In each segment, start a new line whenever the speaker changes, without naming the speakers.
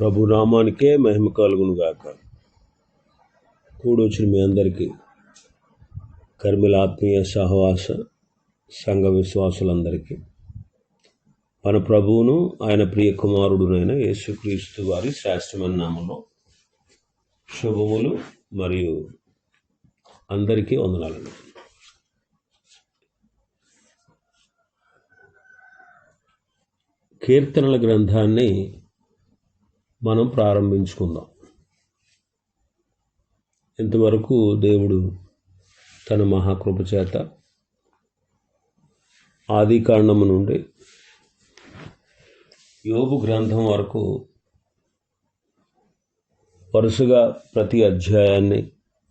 ప్రభు నామానికే మహిమ కలుగును గాక. కూడొచ్చిన మీ అందరికీ కర్మిల ఆత్మీయ సహవాస సంఘ విశ్వాసులందరికీ మన ప్రభువును ఆయన ప్రియ కుమారుడునైన యేసుక్రీస్తు వారి శ్రేష్టమైన నామంలో శుభములు మరియు అందరికీ వందనాలండి. కీర్తనల గ్రంథాన్ని మనం ప్రారంభించుకుందాం. ఇంతవరకు దేవుడు తన మహాకృప చేత ఆది కాండము నుండి యోబు గ్రంథం వరకు వరుసగా ప్రతి అధ్యాయాన్ని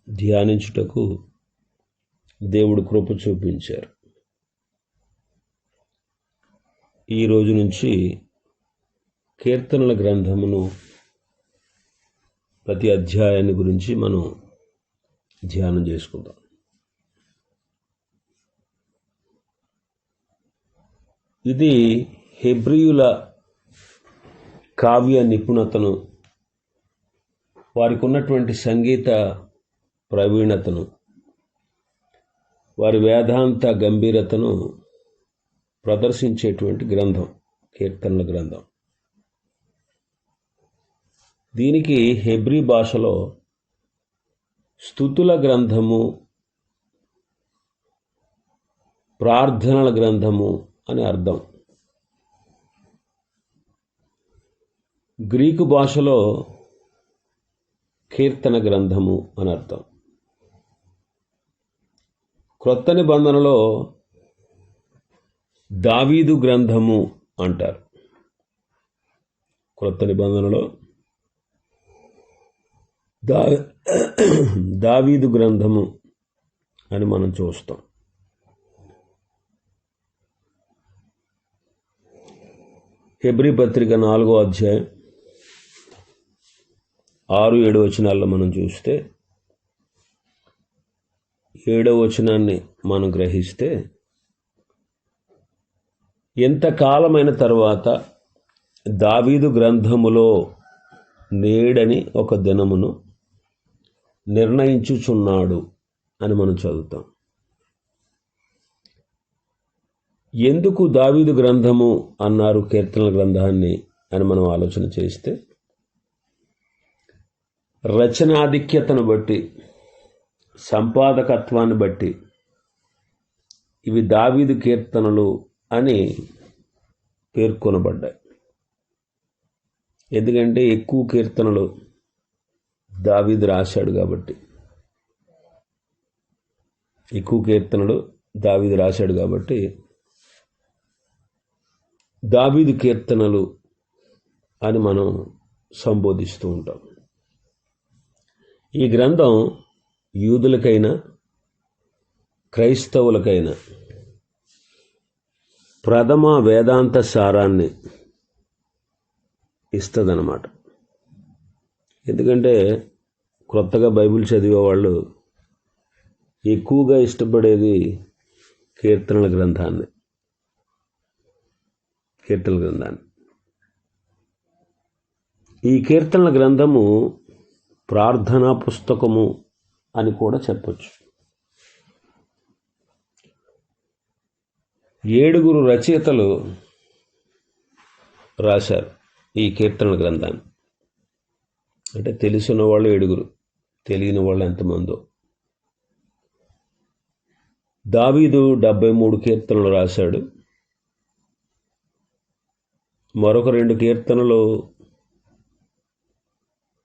ధ్యానించుటకు దేవుడు కృప చూపించారు. ఈ రోజు నుంచి కీర్తనల గ్రంథమును ప్రతి అధ్యాయాన్ని గురించి మనం ధ్యానం చేసుకుందాం. ఇది హెబ్రీయుల కావ్య నిపుణతను, వారికి ఉన్నటువంటి సంగీత ప్రవీణతను, వారి వేదాంత గంభీరతను ప్రదర్శించేటువంటి గ్రంథం కీర్తనల గ్రంథం. దీనికి హెబ్రీ భాషలో స్తుతుల గ్రంథము, ప్రార్థనల గ్రంథము అని అర్థం. గ్రీకు భాషలో కీర్తన గ్రంథము అని అర్థం. క్రొత్త నిబంధనలో దావీదు గ్రంథము అంటారు. క్రొత్త నిబంధనలో దావీదు గ్రంథము అని మనం చూస్తాం. హెబ్రీ పత్రిక 4వ అధ్యాయం 6-7 వచనాల్లో మనం చూస్తే, 7వ వచనాన్ని మనం గ్రహిస్తే, ఎంతకాలమైన తర్వాత దావీదు గ్రంథములో నేడని ఒక దినమును నిర్ణయించుచున్నాడు అని మనం చదువుతాం. ఎందుకు దావీదు గ్రంథము అన్నారు కీర్తనల గ్రంథాన్ని అని మనం ఆలోచన చేస్తే, రచనాధిక్యతను బట్టి, సంపాదకత్వాన్ని బట్టి ఇవి దావీదు కీర్తనలు అని పేర్కొనబడ్డాయి. ఎందుకంటే ఎక్కువ కీర్తనలు దావీదు రాశాడు కాబట్టి, దావీదు కీర్తనలు అని మనం సంబోధిస్తూ ఉంటాం. ఈ గ్రంథం యూదులకైనా క్రైస్తవులకైనా ప్రథమ వేదాంత సారాన్ని ఇస్తుందన్నమాట. ఎందుకంటే క్రొత్తగా బైబిల్ చదివే వాళ్ళు ఎక్కువగా ఇష్టపడేది కీర్తనల గ్రంథాన్ని. ఈ కీర్తనల గ్రంథము ప్రార్థనా పుస్తకము అని కూడా చెప్పచ్చు. 7 రచయితలు రాశారు ఈ కీర్తనల గ్రంథాన్ని. అంటే తెలిసిన వాళ్ళు 7, తెలియని వాళ్ళు ఎంతమందో. దావీదు 73 కీర్తనలు రాశాడు. మరొక 2 కీర్తనలు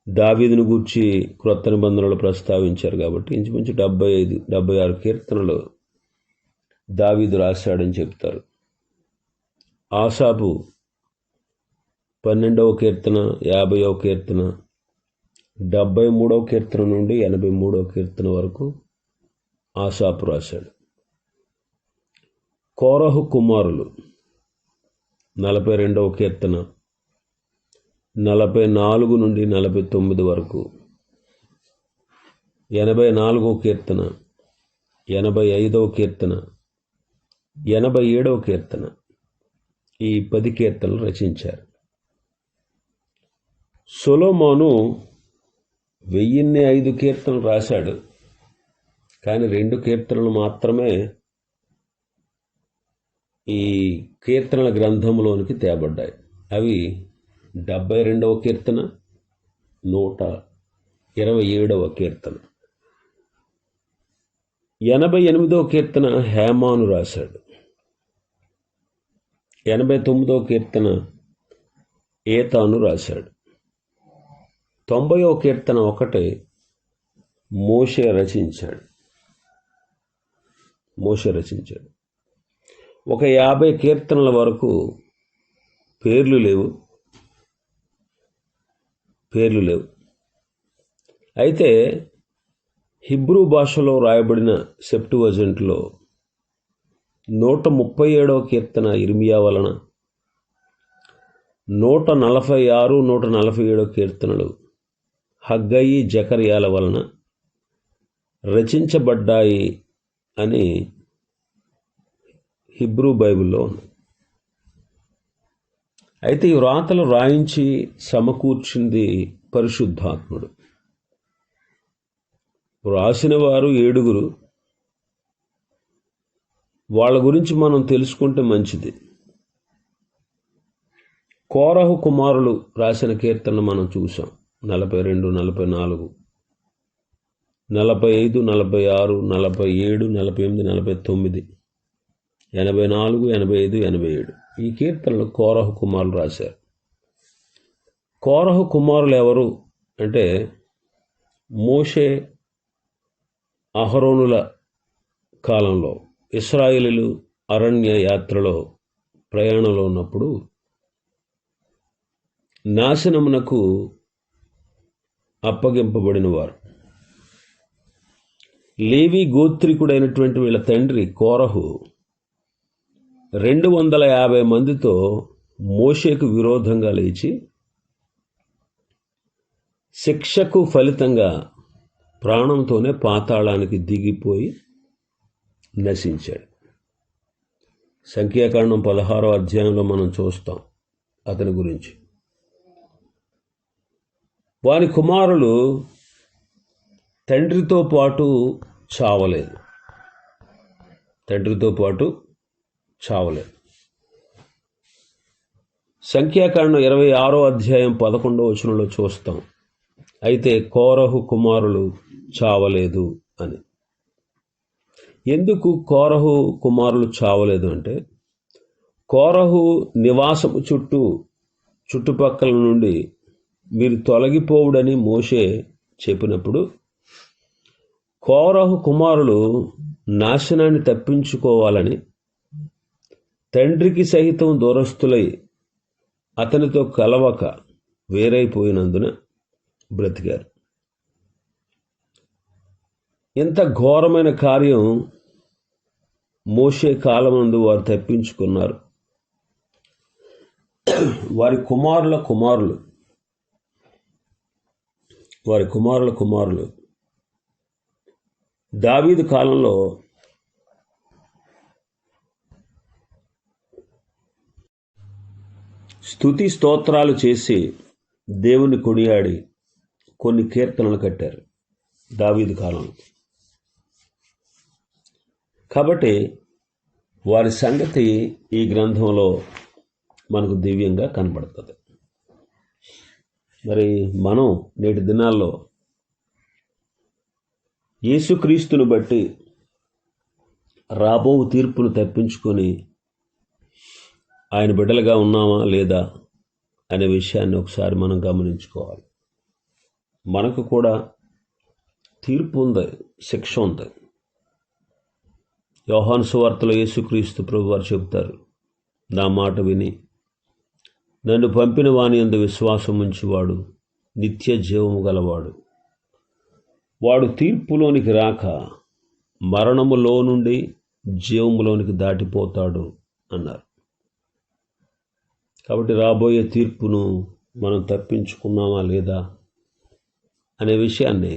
దావీదును గూర్చి క్రొత్త నిబంధనలు ప్రస్తావించారు కాబట్టి ఇంచుమించు 75-76 కీర్తనలు దావీదు రాశాడని చెప్తారు. ఆసాపు 12వ కీర్తన, 50వ కీర్తన, 73వ కీర్తన నుండి 83వ కీర్తన వరకు ఆసాపు రాశాడు. కోరహు కుమారులు 42వ కీర్తన, 44 నుండి 49 వరకు, 84వ కీర్తన, 85వ కీర్తన, 87వ కీర్తన, ఈ 10 కీర్తనలు రచించారు. సొలొమోను 1005 కీర్తనలు రాశాడు. కానీ 2 కీర్తనలు మాత్రమే ఈ కీర్తనల గ్రంథంలోనికి తేబడ్డాయి. అవి 72వ కీర్తన, 127వ కీర్తన. 88వ కీర్తన హేమాను రాశాడు. 89వ కీర్తన ఏతాను రాశాడు. 90వ కీర్తన ఒకటే మోషే రచించాడు. ఒక 50 కీర్తనల వరకు పేర్లు లేవు. అయితే హిబ్రూ భాషలో రాయబడిన సెప్టువజెంట్లో 137వ కీర్తన ఇర్మియా వలన, 146, 147 కీర్తనలు హగ్గయి, జకర్యాల వలన రచించబడ్డాయి అని హిబ్రూ బైబిల్లో ఉంది. అయితే ఈ వ్రాతలు రాయించి సమకూర్చింది పరిశుద్ధాత్ముడు. రాసిన వారు 7. వాళ్ళ గురించి మనం తెలుసుకుంటే మంచిది. కోరహు కుమారులు రాసిన కీర్తన మనం చూసాం. 42, 44, 45, 46, 47, 48, 49, 84, 85, 87 ఈ కీర్తనలు కోరహు కుమారులు రాశారు. కోరహు కుమారులు ఎవరు అంటే మోషే, అహరోనుల కాలంలో ఇశ్రాయేలీయులు అరణ్య యాత్రలో ప్రయాణంలో ఉన్నప్పుడు నాశనమునకు అప్పగింపబడిన వారు. లేవి గోత్రికుడైనటువంటి వీళ్ళ తండ్రి కోరహు 250 మందితో మోషేకు విరోధంగా లేచి శిక్షకు ఫలితంగా ప్రాణంతోనే పాతాళానికి దిగిపోయి నశించాడు. సంఖ్యాకాండం 16వ అధ్యాయంలో మనం చూస్తాం అతని గురించి. వారి కుమారులు తండ్రితో పాటు చావలేదు. సంఖ్యాకాండం 26వ అధ్యాయం 11వ వచనంలో చూస్తాం. అయితే కోరహు కుమారులు చావలేదు అని. ఎందుకు కోరహు కుమారులు చావలేదు అంటే, కోరహు నివాసము చుట్టుపక్కల నుండి మీరు తొలగిపోవుడని మోషే చెప్పినప్పుడు కోరహు కుమారులు నాశనాన్ని తప్పించుకోవాలని తండ్రికి సహితం దూరస్తులై అతనితో కలవక వేరైపోయినందున బ్రతికారు. ఎంత ఘోరమైన కార్యం మోషే కాలమందు వారు తప్పించుకున్నారు. వారి కుమారుల కుమారులు దావీదు కాలంలో స్తుతి స్తోత్రాలు చేసి దేవుని కొనియాడి కొన్ని కీర్తనలు కట్టారు దావీదు కాలంలో. కాబట్టి వారి సంగతి ఈ గ్రంథంలో మనకు దివ్యంగా కనబడుతుంది. మరి మనం నేటి దినాల్లో యేసుక్రీస్తును బట్టి రాబో తీర్పును తప్పించుకొని ఆయన బిడ్డలుగా ఉన్నామా లేదా అనే విషయాన్ని ఒకసారి మనం గమనించుకోవాలి. మనకు కూడా తీర్పు ఉంది, శిక్ష ఉంది. యోహాను సువార్తలో యేసుక్రీస్తు ప్రభువారు చెబుతారు, నా మాట విని నన్ను పంపిన వాని యందు విశ్వాసం ఉంచువాడు నిత్య జీవము గలవాడు, వాడు తీర్పులోనికి రాక మరణములో నుండి జీవములోనికి దాటిపోతాడు అన్నారు. కాబట్టి రాబోయే తీర్పును మనం తప్పించుకున్నామా లేదా అనే విషయాన్ని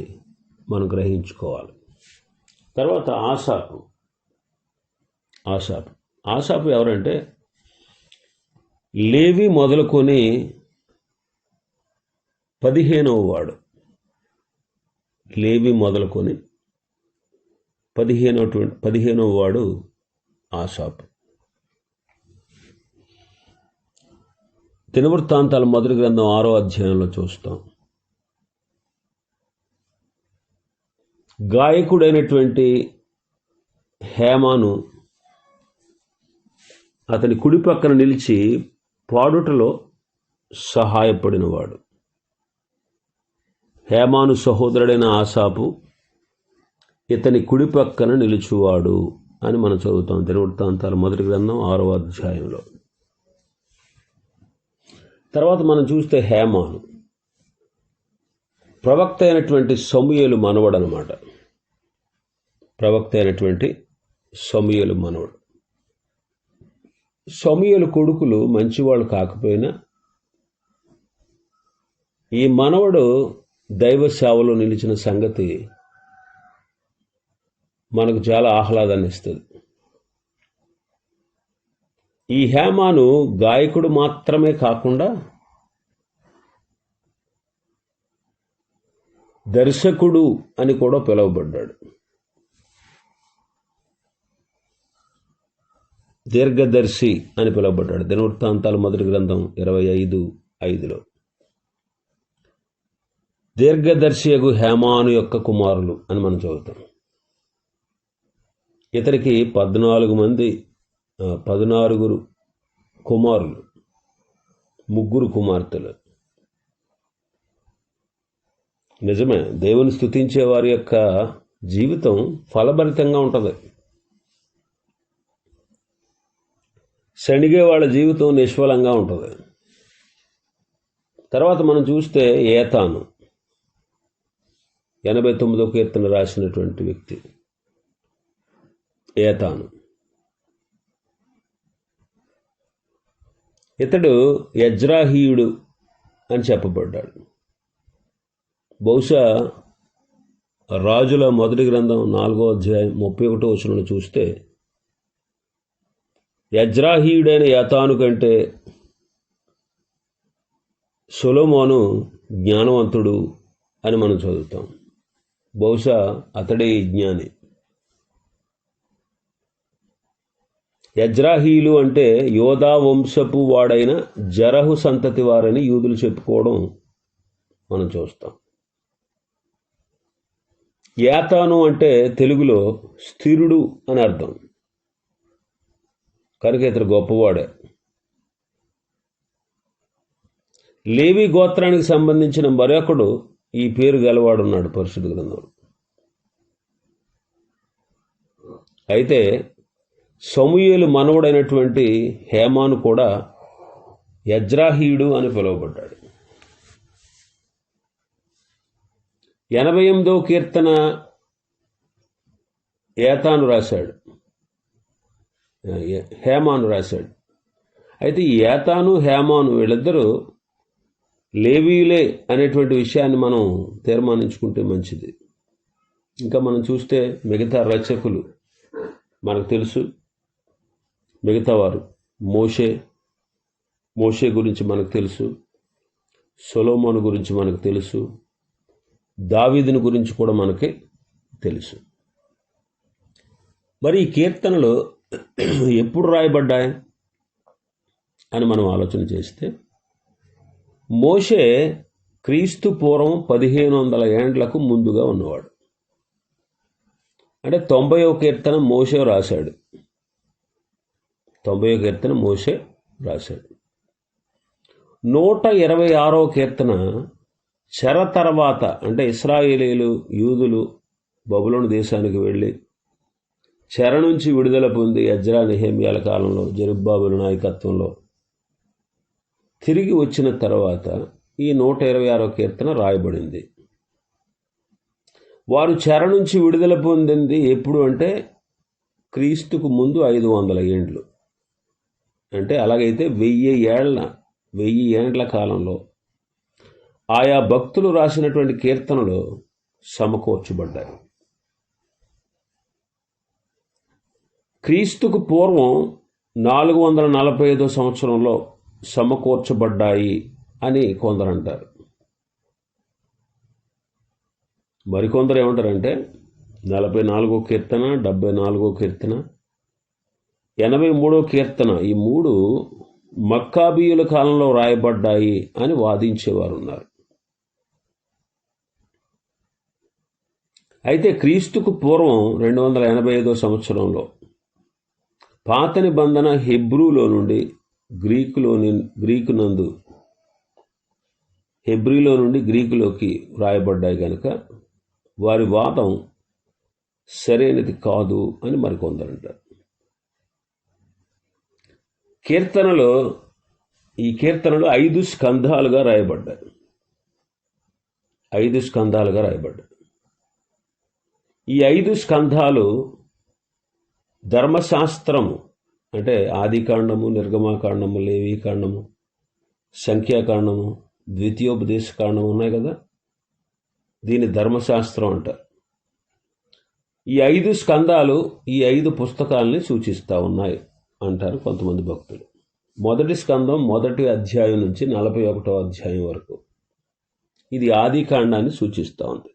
మనం గ్రహించుకోవాలి. తర్వాత ఆసాపు ఎవరంటే లేవి మొదలుకొని 15వ వాడు లేవి మొదలుకొని 15వ వాడు ఆసాపు. దినవృత్తాంతాల మొదటి గ్రంథం 6వ అధ్యాయంలో చూస్తాం. గాయకుడైనటువంటి హేమాను అతని కుడి పక్కన నిలిచి పాడుటలో సహాయపడినవాడు. హేమాను సహోదరుడైన ఆసాపు ఇతని కుడి పక్కన నిలుచువాడు అని మనం చదువుతాం దినవృత్తాంతాల మొదటి గ్రంథం 6వ అధ్యాయంలో. తర్వాత మనం చూస్తే హేమాను ప్రవక్త అయినటువంటి సమూయేలు మనవడు అనమాట. ప్రవక్త అయినటువంటి సమూయేలు మనవడు. సమూయేలు కొడుకులు మంచివాళ్ళు కాకపోయినా ఈ మనవడు దైవ సేవలో నిలిచిన సంగతి మనకు చాలా ఆహ్లాదాన్ని ఇస్తుంది. ఈ హేమాను గాయకుడు మాత్రమే కాకుండా దర్శకుడు అని కూడా పిలువబడ్డాడు. దీర్ఘదర్శి అని పిలువబడ్డాడు. దినవృత్తాంతాల మొదటి గ్రంథం 25:5లో దీర్ఘదర్శియగు హేమాను యొక్క కుమారులు అని మనం చదువుతాం. ఇతనికి 16 కుమారులు, 3 కుమార్తెలు. నిజమే, దేవుని స్తుతించే వారి యొక్క జీవితం ఫలభరితంగా ఉంటుంది. శనిగే వాళ్ళ జీవితం నిష్ఫలంగా ఉంటుంది. తర్వాత మనం చూస్తే ఏతాను 89వ కీర్తన రాసినటువంటి వ్యక్తి. ఏతాను ఇతడు యజ్రాహీయుడు అని చెప్పబడ్డాడు. బహుశా రాజుల మొదటి గ్రంథం 4వ అధ్యాయం 31వ వచనంలో చూస్తే యజ్రాహీయుడైన ఏతాను కంటే సొలొమోను జ్ఞానవంతుడు అని మనం చదువుతాం. బహుశా అతడే జ్ఞాని. యజ్రాహీలు అంటే యోధా వంశపు వాడైన జరహు సంతతి వారని యూదులు చెప్పుకోవడం మనం చూస్తాం. ఏతాను అంటే తెలుగులో స్థిరుడు అని అర్థం. కనుక ఇతడు గొప్పవాడే. లేవి గోత్రానికి సంబంధించిన మరొకడు ఈ పేరు గలవాడున్నాడు పరిశుద్ధ గ్రంథంలో. అయితే సమూయేలు మనవడైనటువంటి హేమాను కూడా యజ్రాహీయుడు అని పిలువబడ్డాడు. 88వ కీర్తన ఏతాను రాశాడు, హేమాను రాశాడు. అయితే ఈ ఏతాను హేమాను వీళ్ళిద్దరూ లేవీయులే అనేటువంటి విషయాన్ని మనం తీర్మానించుకుంటే మంచిది. ఇంకా మనం చూస్తే మిగతా రచకులు మనకు తెలుసు. మిగతా వారు మోషే గురించి మనకు తెలుసు, సొలొమోను గురించి మనకు తెలుసు, దావీదుని గురించి కూడా మనకి తెలుసు. మరి ఈ కీర్తనలు ఎప్పుడు రాయబడ్డాయి అని మనం ఆలోచన చేస్తే మోషే క్రీస్తు పూర్వం 1500 ఏండ్లకు ముందుగా ఉన్నవాడు. అంటే 90వ కీర్తన మోషే రాశాడు. 90వ కీర్తన మోషే రాశాడు. 126వ కీర్తన చెర తర్వాత, అంటే ఇశ్రాయేలీలు యూదులు బబులోను దేశానికి వెళ్ళి చెర నుంచి విడుదల పొంది ఎజ్రా నెహెమ్యాల కాలంలో జెరుబ్బాబెలు నాయకత్వంలో తిరిగి వచ్చిన తర్వాత ఈ 126వ కీర్తన రాయబడింది. వారు చెర నుంచి విడుదల పొందింది ఎప్పుడు అంటే క్రీస్తుకు ముందు 500 ఏండ్లు. అంటే అలాగైతే 1000 ఏండ్ల కాలంలో ఆయా భక్తులు రాసినటువంటి కీర్తనలు సమకూర్చబడ్డాయి. క్రీస్తుకు పూర్వం 445వ సంవత్సరంలో సమకూర్చబడ్డాయి అని కొందరు అంటారు. మరికొందరు ఏమంటారంటే 44వ కీర్తన, 74వ కీర్తన, 83వ కీర్తన, ఈ 3 మక్కాబీయుల కాలంలో రాయబడ్డాయి అని వాదించేవారు ఉన్నారు. అయితే క్రీస్తుకు పూర్వం 285వ సంవత్సరంలో పాత నిబంధన హెబ్రూలో నుండి హెబ్రీలో నుండి గ్రీకులోకి రాయబడ్డాయి కనుక వారి వాదం సరైనది కాదు అని మరికొందరు అంటారు. ఈ కీర్తనలు 5 స్కంధాలుగా రాయబడ్డాయి. 5 స్కంధాలుగా రాయబడ్డాయి. ఈ 5 స్కంధాలు ధర్మశాస్త్రము అంటే ఆదికాండము, నిర్గమాకాండము, లేవీకాండము, సంఖ్యాకాండము, ద్వితీయోపదేశ కాండం ఉన్నాయి కదా, దీని ధర్మశాస్త్రం అంటారు. ఈ 5 స్కందాలు ఈ 5 పుస్తకాలని సూచిస్తూ ఉన్నాయి అంటారు కొంతమంది భక్తులు. మొదటి స్కందం 1వ అధ్యాయం నుంచి 41వ అధ్యాయం వరకు ఇది ఆదికాండాన్ని సూచిస్తూ ఉంది.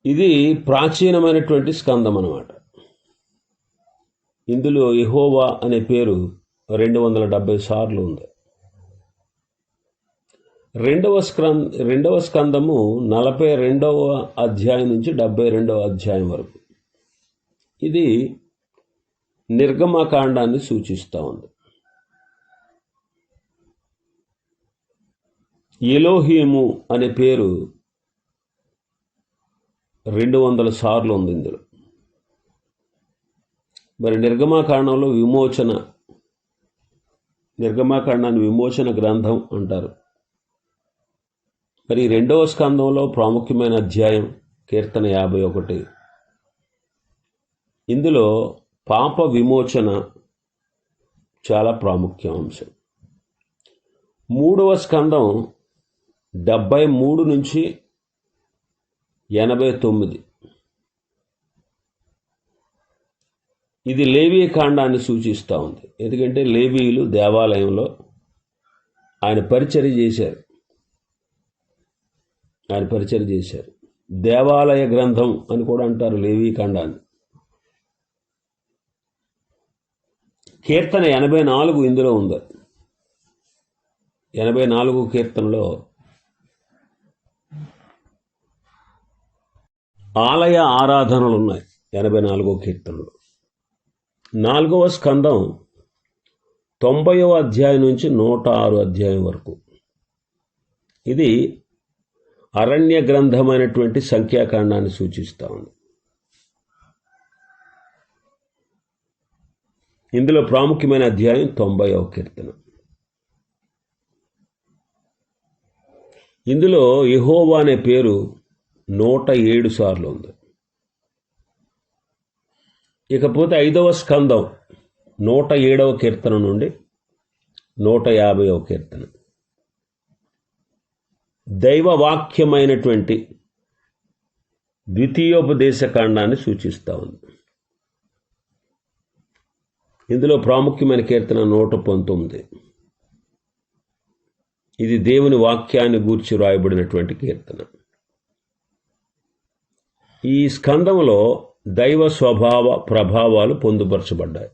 ఇది ప్రాచీనమైనటువంటి స్కందం అన్నమాట. ఇందులో యెహోవా అనే పేరు 270 సార్లు ఉంది. రెండవ స్కందము 42వ అధ్యాయం నుంచి 72వ అధ్యాయం వరకు ఇది నిర్గమకాండాన్ని సూచిస్తూ ఉంది. ఎలోహీము అనే పేరు 200 సార్లు ఉంది ఇందులో. మరి నిర్గమాకాండాన్ని విమోచన గ్రంథం అంటారు. మరి 2వ స్కందంలో ప్రాముఖ్యమైన అధ్యాయం కీర్తన 51. ఇందులో పాప విమోచన చాలా ప్రాముఖ్య అంశం. 3వ స్కందం 73 నుంచి 89 ఇది లేవీ కాండాన్ని సూచిస్తూ ఉంది. ఎందుకంటే లేవీయులు దేవాలయంలో ఆయన పరిచర్య చేశారు. దేవాలయ గ్రంథం అని కూడా అంటారు లేవీ కాండాన్ని. కీర్తన 84 ఇందులో ఉంది. 84 కీర్తనలో ఆలయ ఆరాధనలు ఉన్నాయి. 84వ కీర్తనలో 4వ స్కందం 90వ అధ్యాయం నుంచి 106 అధ్యాయం వరకు ఇది అరణ్య గ్రంథమైనటువంటి సంఖ్యాకాండాన్ని సూచిస్తూ ఉంది. ఇందులో ప్రాముఖ్యమైన అధ్యాయం 90వ కీర్తన. ఇందులో యెహోవా అనే పేరు 107 సార్లు ఉంది. ఇకపోతే 5వ స్కందం 107వ కీర్తన నుండి 150వ కీర్తన దైవవాక్యమైనటువంటి ద్వితీయోపదేశ కాండాన్ని సూచిస్తూ ఉంది. ఇందులో ప్రాముఖ్యమైన కీర్తన 119. ఇది దేవుని వాక్యాన్ని గూర్చి రాయబడినటువంటి కీర్తన. ఈ స్కందంలో దైవ స్వభావ ప్రభావాలు పొందుపరచబడ్డాయి.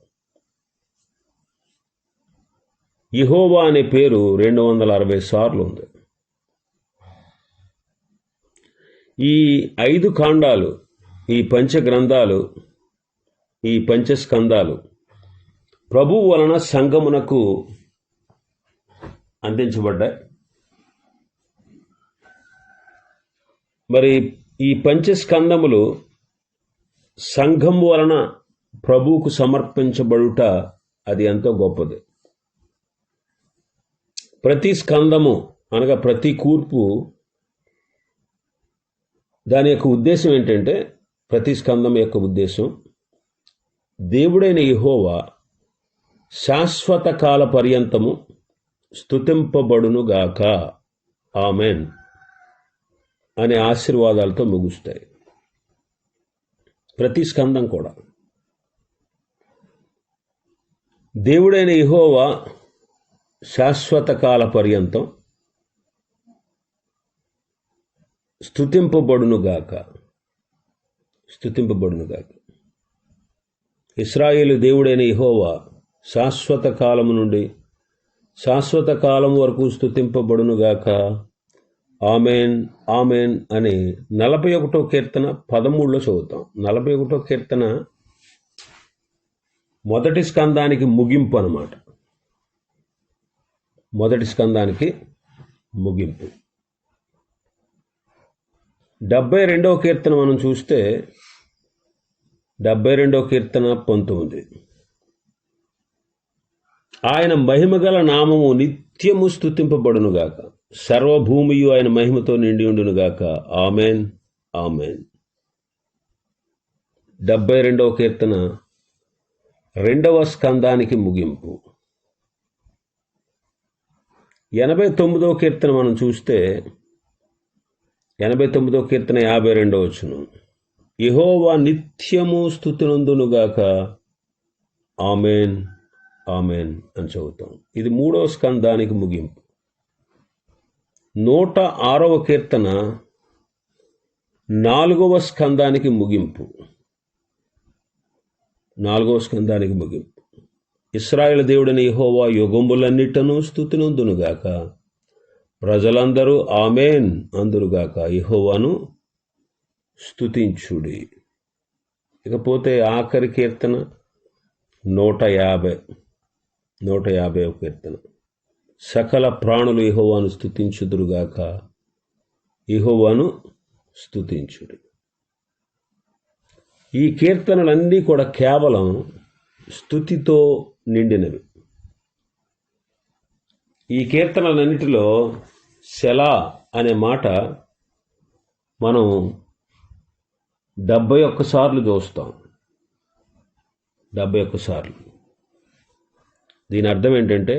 యెహోవా అనే పేరు 260 సార్లు ఉంది. ఈ 5 కాండాలు, ఈ పంచగ్రంథాలు, ఈ పంచస్కందాలు ప్రభువు వలన సంఘమునకు అందించబడ్డాయి. మరి ఈ పంచస్కందములు సంఘం వలన ప్రభువుకు సమర్పించబడుట అది ఎంతో గొప్పది. ప్రతి స్కందము అనగా ప్రతి కూర్పు దాని యొక్క ఉద్దేశం ఏంటంటే, ప్రతి స్కందం యొక్క ఉద్దేశం దేవుడైన యెహోవా శాశ్వత కాల పర్యంతము స్తుతింపబడునుగాక, ఆమెన్ అనే ఆశీర్వాదాలతో ముగుస్తాయి. ప్రతి స్కందం కూడా దేవుడైన యెహోవా శాశ్వత కాల పర్యంతం స్తుతింపబడునుగాక. ఇశ్రాయేలు దేవుడైన యెహోవా శాశ్వత కాలము నుండి శాశ్వత కాలం వరకు స్తుతింపబడునుగాక. ఆమెన్ ఆమెన్ అని 41వ కీర్తన 13లో చదువుతాం. 41వ కీర్తన మొదటి స్కందానికి ముగింపు అన్నమాట. మొదటి స్కందానికి ముగింపు. 72వ కీర్తన మనం చూస్తే 72వ కీర్తన 19. ఆయన మహిమగల నామము నిత్యము స్తుతింపబడునుగాక. సర్వభూమియు ఆయన మహిమతో నిండి ఉండునుగాక. Amen amen. 72వ కీర్తన 2వ స్కందానికి ముగింపు. 89వ కీర్తన మనం చూస్తే 89వ కీర్తన 52వ వచనం. యెహోవా నిత్యము స్తుతినందునుగాక. ఆమెన్ ఆమెన్ అని చదువుతాం. ఇది 3వ స్కందానికి ముగింపు. 106వ కీర్తన 4వ స్కందానికి ముగింపు. 4వ స్కందానికి ముగింపు. ఇశ్రాయేలు దేవుడైన యెహోవా యుగములన్నిటను స్తుతినందునుగాక. ప్రజలందరూ ఆమెన్ అందురుగాక. యెహోవాను స్తుతించుడి. ఇకపోతే ఆఖరి కీర్తన 150వ కీర్తన. సకల ప్రాణులు యెహోవాను స్తుతించుదురుగాక. యెహోవాను స్తుతించుడి. ఈ కీర్తనలన్నీ కూడా కేవలం స్తుతితో నిండినవి. ఈ కీర్తనలన్నిటిలో సెలా అనే మాట మనం 71 సార్లు చూస్తాం. 71 సార్లు. దీని అర్థం ఏంటంటే,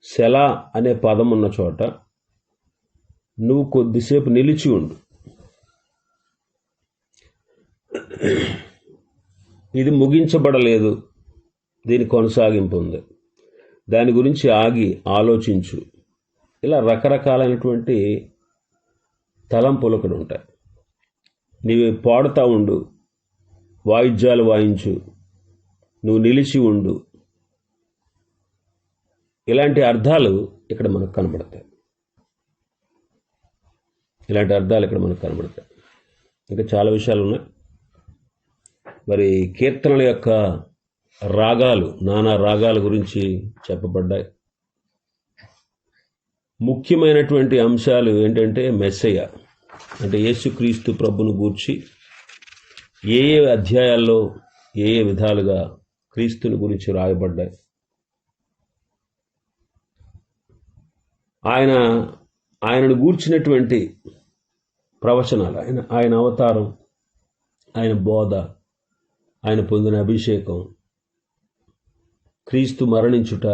సెలా అనే పదం ఉన్న చోట నువ్వు కొద్దిసేపు నిలిచి ఉండు. ఇది ముగించబడలేదు, దీని కొనసాగింపు ఉంది, దాని గురించి ఆగి ఆలోచించు. ఇలా రకరకాలైనటువంటి తలంపులు అక్కడ ఉంటాయి. నీవు పాడుతూ ఉండు, వాయిద్యాలు వాయించు, నువ్వు నిలిచి ఉండు. ఇలాంటి అర్థాలు ఇక్కడ మనకు కనబడతాయి. ఇంకా చాలా విషయాలు ఉన్నాయి. మరి కీర్తనల యొక్క రాగాలు, నానా రాగాల గురించి చెప్పబడ్డాయి. ముఖ్యమైనటువంటి అంశాలు ఏంటంటే, మెస్సయ్య అంటే యేసుక్రీస్తు ప్రభును గూర్చి ఏ అధ్యాయాల్లో ఏ విధాలుగా క్రీస్తుని గురించి రాయబడ్డాయి. ఆయనను గూర్చినటువంటి ప్రవచనాలు, ఆయన అవతారం, ఆయన బోధ, ఆయన పొందిన అభిషేకం, క్రీస్తు మరణించుట,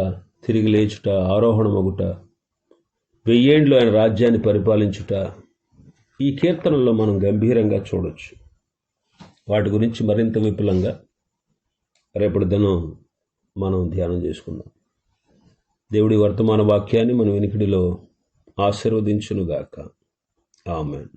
తిరిగి లేచుట, ఆరోహణమగుట, 1000 ఏండ్లు ఆయన రాజ్యాన్ని పరిపాలించుట, ఈ కీర్తనల్లో మనం గంభీరంగా చూడొచ్చు. వాటి గురించి మరింత విపులంగా రేపటి దినం మనం ధ్యానం చేసుకుందాం. దేవుడి వర్తమాన వాక్యాన్ని మన వినికిడిలో ఆశీర్వదించునుగాక. ఆమెన్.